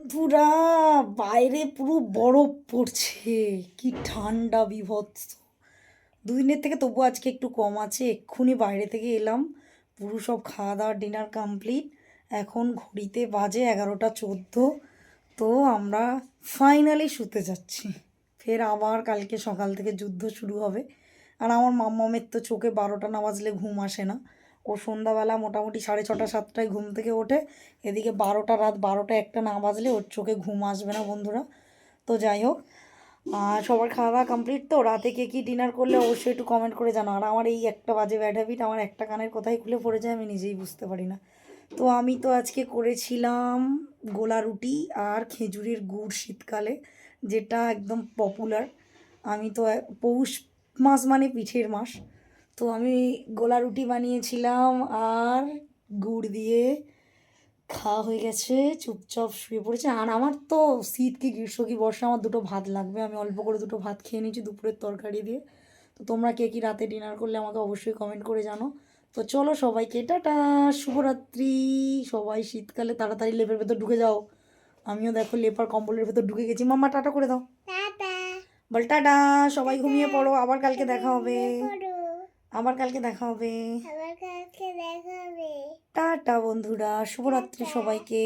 পুরা বাইরে পুরো বরফ পড়ছে, কি ঠান্ডা বীভৎস। দুদিনের থেকে তবু আজকে একটু কম আছে। এক্ষুনি বাইরে থেকে এলাম, পুরো সব খাওয়া দাওয়া ডিনার কমপ্লিট। এখন ঘড়িতে বাজে 11টা 14। তো আমরা ফাইনালি শুতে যাচ্ছি। ফের আবার কালকে সকাল থেকে যুদ্ধ শুরু হবে। আর আমার মাম্মামের তো চোখে 12টা না বাজলে ঘুম আসে না। ও সন্ধ্যাবেলা মোটামুটি 6:30 7টায় ঘুম থেকে ওঠে। এদিকে রাত 12টা 1টা না বাজলে ওর চোখে ঘুম আসবে না বন্ধুরা। তো যাই হোক, আর সবার খাওয়া দাওয়া কমপ্লিট। তো রাতে কে কী ডিনার করলে অবশ্যই একটু কমেন্ট করে জানো। আর আমার এই একটা বাজে ব্যাড হ্যাবিট, আমার একটা কানের কোথায় খুলে পড়ে যায় আমি নিজেই বুঝতে পারি না। তো আমি তো আজকে করেছিলাম গোলা রুটি আর খেজুরের গুড় শীতকালে, যেটা একদম পপুলার। আমি তো পৌষ মাস মানে পিঠের মাস। তো আমি গোলা রুটি বানিয়েছিলাম আর গুড় দিয়ে খাওয়া হয়ে গেছে, চুপচাপ শুয়ে পড়েছে। আর আমার তো শীত কি গ্রীষ্ম কি বর্ষা, আমার দুটো ভাত লাগবে। আমি অল্প করে দুটো ভাত খেয়ে নিয়েছি দুপুরের তরকারি দিয়ে। তো তোমরা কে কী রাতে ডিনার করলে আমাকে অবশ্যই কমেন্ট করে জানো। তো চলো সবাইকে টাটা, শুভরাত্রি। সবাই শীতকালে তাড়াতাড়ি লেপের ভেতর ঢুকে যাও। আমিও দেখো লেপার কম্বলের ভেতর ঢুকে গেছি। মাম্মা টাটা করে দাও। বল টাটা। সবাই ঘুমিয়ে পড়ো, আবার কালকে দেখা হবে। আবার কালকে দেখা হবে। টাটা বন্ধুরা, শুভরাত্রি সবাইকে।